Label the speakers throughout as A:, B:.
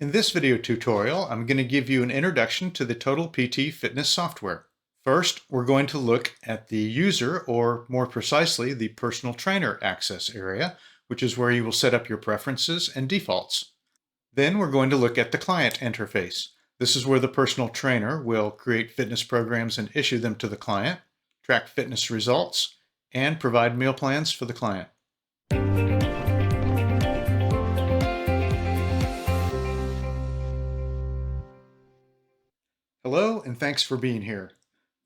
A: In this video tutorial, I'm going to give you an introduction to the Total PT Fitness software. First, we're going to look at the user, or more precisely, the personal trainer access area, which is where you will set up your preferences and defaults. Then we're going to look at the client interface. This is where the personal trainer will create fitness programs and issue them to the client, track fitness results, and provide meal plans for the client. Hello, and thanks for being here.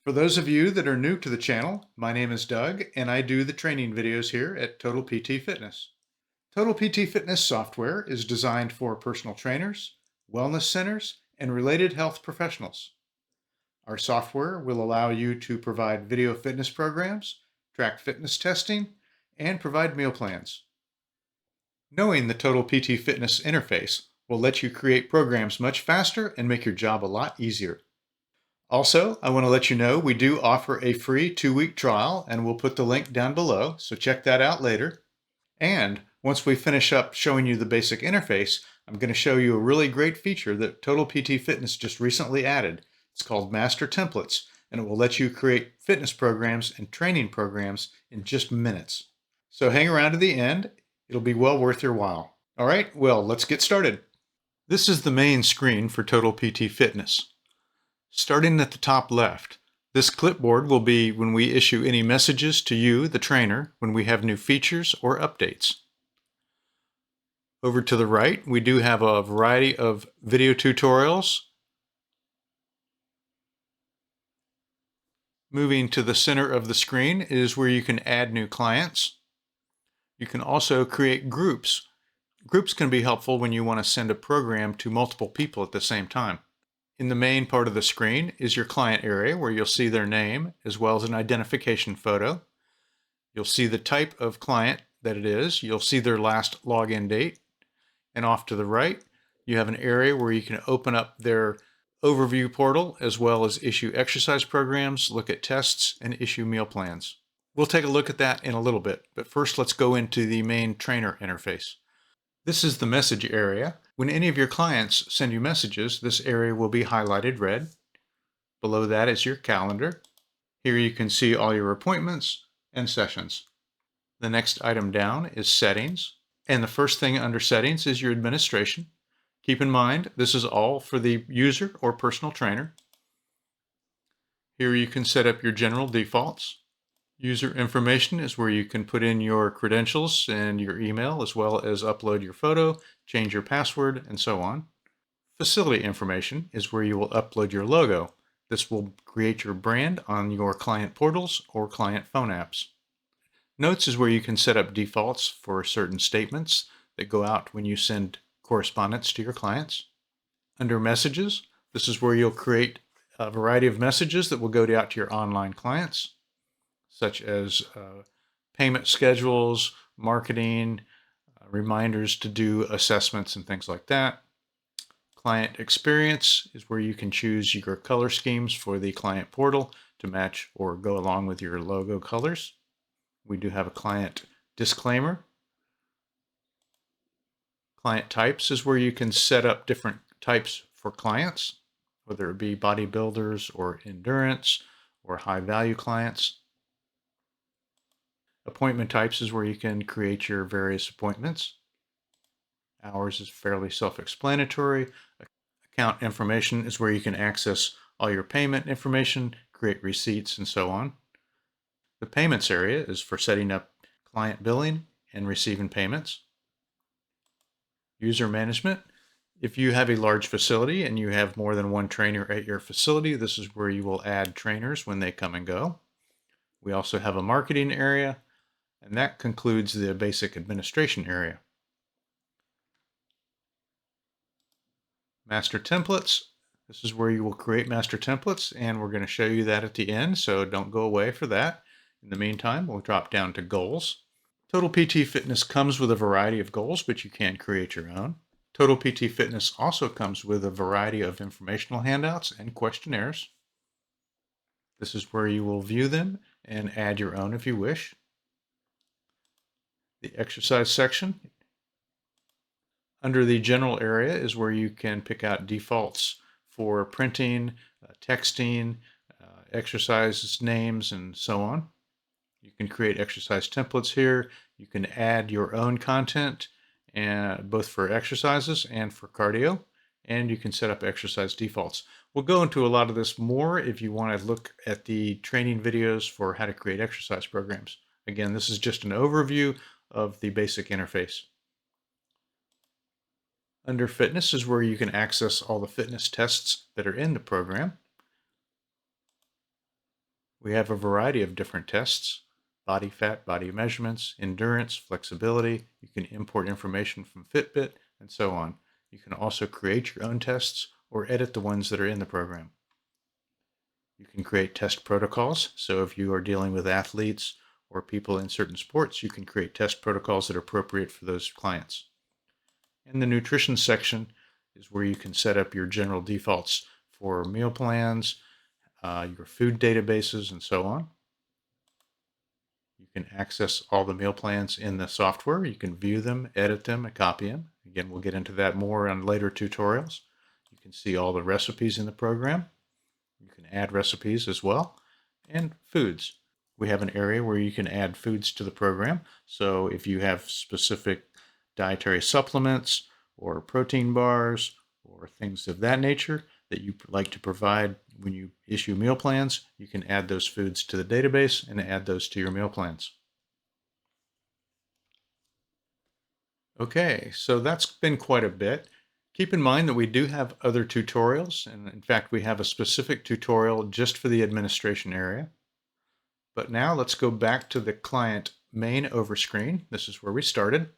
A: For those of you that are new to the channel, my name is Doug, and I do the training videos here at Total PT Fitness. Total PT Fitness software is designed for personal trainers, wellness centers, and related health professionals. Our software will allow you to provide video fitness programs, track fitness testing, and provide meal plans. Knowing the Total PT Fitness interface will let you create programs much faster and make your job a lot easier. Also, I want to let you know we do offer a free 2-week trial, and we'll put the link down below, so check that out later. And once we finish up showing you the basic interface, I'm going to show you a really great feature that Total PT Fitness just recently added. It's called Master Templates, and it will let you create fitness programs and training programs in just minutes. So hang around to the end. It'll be well worth your while. All right, well, let's get started. This is the main screen for Total PT Fitness. Starting at the top left, this clipboard will be when we issue any messages to you, the trainer, when we have new features or updates. Over to the right, we do have a variety of video tutorials. Moving to the center of the screen is where you can add new clients. You can also create groups. Groups can be helpful when you want to send a program to multiple people at the same time. In the main part of the screen is your client area, where you'll see their name as well as an identification photo. You'll see the type of client that it is. You'll see their last login date. And off to the right, you have an area where you can open up their overview portal as well as issue exercise programs, look at tests, and issue meal plans. We'll take a look at that in a little bit, but first let's go into the main trainer interface. This is the message area. When any of your clients send you messages, this area will be highlighted red. Below that is your calendar. Here you can see all your appointments and sessions. The next item down is settings. And the first thing under settings is your administration. Keep in mind, this is all for the user or personal trainer. Here you can set up your general defaults. User information is where you can put in your credentials and your email, as well as upload your photo, change your password, and so on. Facility information is where you will upload your logo. This will create your brand on your client portals or client phone apps. Notes is where you can set up defaults for certain statements that go out when you send correspondence to your clients. Under messages, this is where you'll create a variety of messages that will go out to your online clients, such as payment schedules, marketing, reminders to do assessments and things like that. Client experience is where you can choose your color schemes for the client portal to match or go along with your logo colors. We do have a client disclaimer. Client types is where you can set up different types for clients, whether it be bodybuilders or endurance or high value clients. Appointment types is where you can create your various appointments. Hours is fairly self-explanatory. Account information is where you can access all your payment information, create receipts, and so on. The payments area is for setting up client billing and receiving payments. User management. If you have a large facility and you have more than one trainer at your facility, this is where you will add trainers when they come and go. We also have a marketing area, and that concludes the basic administration area. Master templates. This is where you will create master templates, and we're going to show you that at the end, so don't go away for that. In the meantime, we'll drop down to goals. Total PT Fitness comes with a variety of goals, but you can create your own. Total PT Fitness also comes with a variety of informational handouts and questionnaires. This is where you will view them and add your own if you wish. The exercise section. Under the general area is where you can pick out defaults for printing, texting, exercise names, and so on. You can create exercise templates here. You can add your own content, both for exercises and for cardio, and you can set up exercise defaults. We'll go into a lot of this more if you want to look at the training videos for how to create exercise programs. Again, this is just an overview of the basic interface. Under fitness is where you can access all the fitness tests that are in the program. We have a variety of different tests: body fat, body measurements, endurance, flexibility. You can import information from Fitbit, and so on. You can also create your own tests or edit the ones that are in the program. You can create test protocols. So if you are dealing with athletes or people in certain sports, you can create test protocols that are appropriate for those clients. And the nutrition section is where you can set up your general defaults for meal plans, your food databases, and so on. You can access all the meal plans in the software. You can view them, edit them, and copy them. Again, we'll get into that more on later tutorials. You can see all the recipes in the program. You can add recipes as well, and foods. We have an area where you can add foods to the program. So if you have specific dietary supplements or protein bars or things of that nature that you like to provide when you issue meal plans, you can add those foods to the database and add those to your meal plans. Okay, so that's been quite a bit. Keep in mind that we do have other tutorials, and in fact, we have a specific tutorial just for the administration area. But now let's go back to the client main overscreen. This is where we started.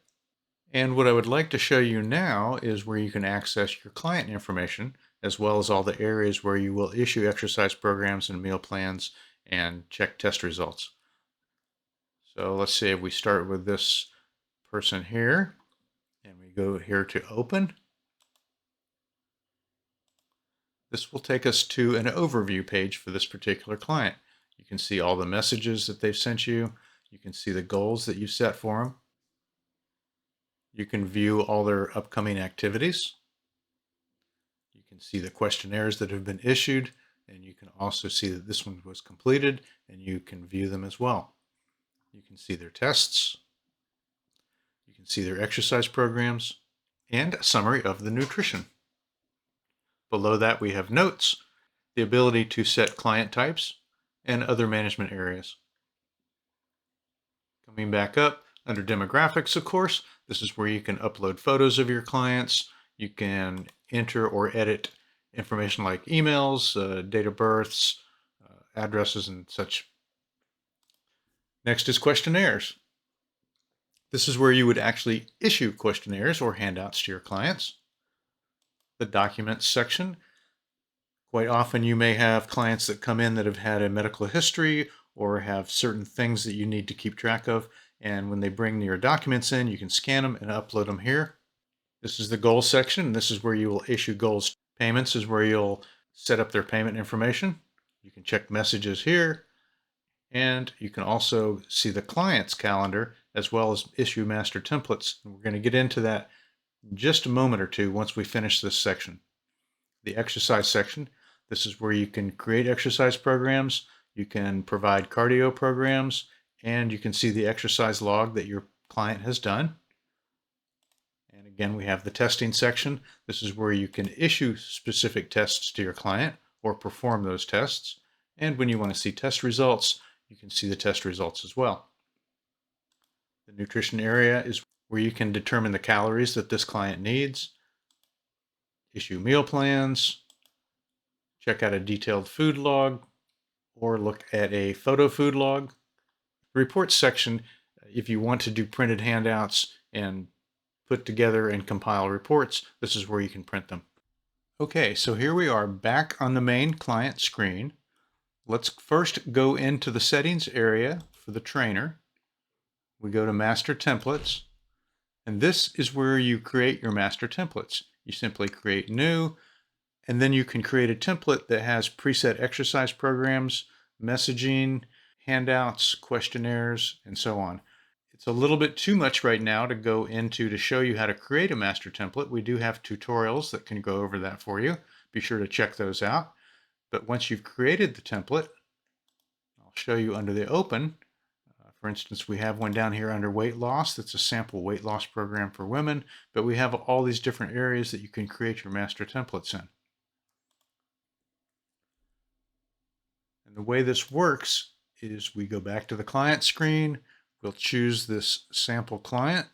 A: And what I would like to show you now is where you can access your client information, as well as all the areas where you will issue exercise programs and meal plans and check test results. So let's say if we start with this person here, and we go here to open. This will take us to an overview page for this particular client. You can see all the messages that they've sent you. You can see the goals that you set for them. You can view all their upcoming activities. You can see the questionnaires that have been issued, and you can also see that this one was completed, and you can view them as well. You can see their tests. You can see their exercise programs and a summary of the nutrition. Below that, we have notes, the ability to set client types, and other management areas. Coming back up, under demographics, of course, this is where you can upload photos of your clients. You can enter or edit information like emails, date of births, addresses, and such. Next is questionnaires. This is where you would actually issue questionnaires or handouts to your clients. The documents section. Quite often you may have clients that come in that have had a medical history or have certain things that you need to keep track of. And when they bring your documents in, you can scan them and upload them here. This is the goals section, and this is where you will issue goals. Payments is where you'll set up their payment information. You can check messages here, and you can also see the client's calendar as well as issue master templates. And we're going to get into that in just a moment or two once we finish this section. The exercise section, this is where you can create exercise programs, you can provide cardio programs, and you can see the exercise log that your client has done. And again, we have the testing section. This is where you can issue specific tests to your client or perform those tests. And when you want to see test results, you can see the test results as well. The nutrition area is where you can determine the calories that this client needs, issue meal plans, check out a detailed food log, or look at a photo food log. The reports section, if you want to do printed handouts and put together and compile reports, this is where you can print them. Okay, so here we are back on the main client screen. Let's first go into the settings area for the trainer. We go to master templates, and this is where you create your master templates. You simply create new, and then you can create a template that has preset exercise programs, messaging, handouts, questionnaires, and so on. It's a little bit too much right now to go into to show you how to create a master template. We do have tutorials that can go over that for you. Be sure to check those out. But once you've created the template, I'll show you under the open. For instance, we have one down here under weight loss. That's a sample weight loss program for women, but we have all these different areas that you can create your master templates in. And the way this works is we go back to the client screen. We'll choose this sample client,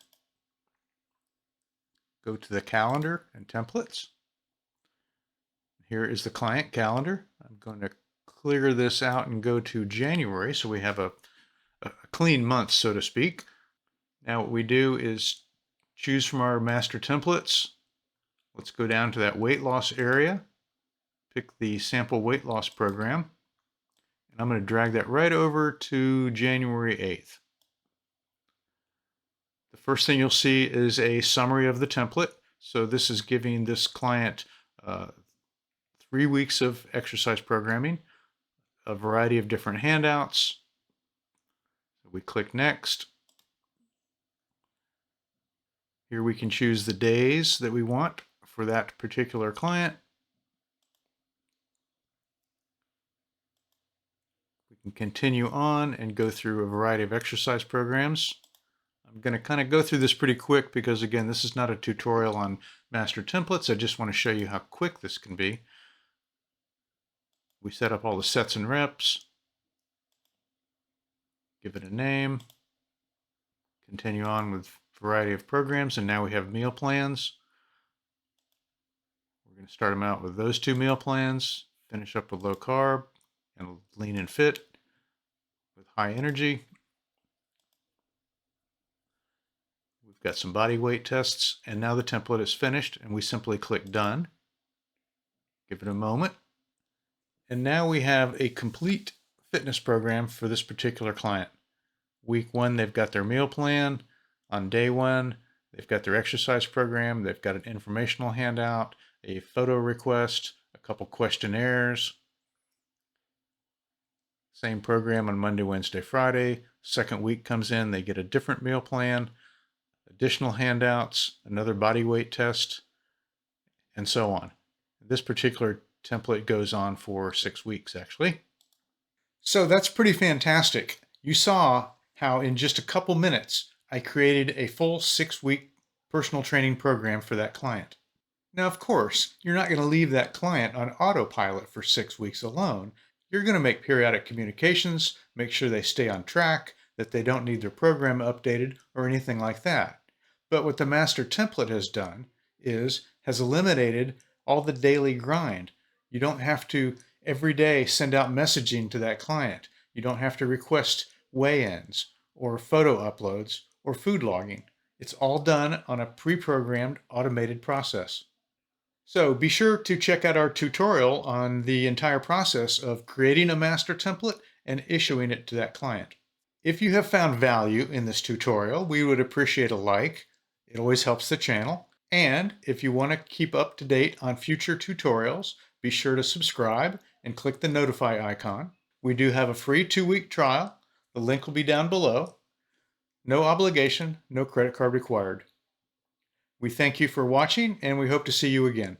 A: go to the calendar and templates. Here is the client calendar. I'm going to clear this out and go to January so we have a clean month, so to speak. Now what we do is choose from our master templates. Let's go down to that weight loss area, pick the sample weight loss program, and I'm going to drag that right over to January 8th. The first thing you'll see is a summary of the template. So this is giving this client 3 weeks of exercise programming, a variety of different handouts. We click next. Here we can choose the days that we want for that particular client. We can continue on and go through a variety of exercise programs. I'm going to kind of go through this pretty quick because, again, this is not a tutorial on master templates. I just want to show you how quick this can be. We set up all the sets and reps, give it a name, continue on with a variety of programs, and now we have meal plans. We're going to start them out with those 2 meal plans, finish up with low carb and lean and fit with high energy. We've got some body weight tests, and now the template is finished, and we simply click done. Give it a moment. And now we have a complete fitness program for this particular client. Week 1, they've got their meal plan. On day 1, they've got their exercise program. They've got an informational handout, a photo request, a couple questionnaires. Same program on Monday, Wednesday, Friday. Second week comes in, they get a different meal plan, additional handouts, another body weight test, and so on. This particular template goes on for 6 weeks, actually. So that's pretty fantastic. You saw how in just a couple minutes, I created a full 6-week personal training program for that client. Now, of course, you're not going to leave that client on autopilot for 6 weeks alone. You're going to make periodic communications, make sure they stay on track, that they don't need their program updated or anything like that. But what the master template has done has eliminated all the daily grind. You don't have to every day send out messaging to that client. You don't have to request weigh-ins or photo uploads or food logging. It's all done on a pre-programmed automated process. So be sure to check out our tutorial on the entire process of creating a master template and issuing it to that client. If you have found value in this tutorial, we would appreciate a like. It always helps the channel. And if you want to keep up to date on future tutorials, be sure to subscribe and click the notify icon. We do have a free 2-week trial. The link will be down below. No obligation, no credit card required. We thank you for watching, and we hope to see you again.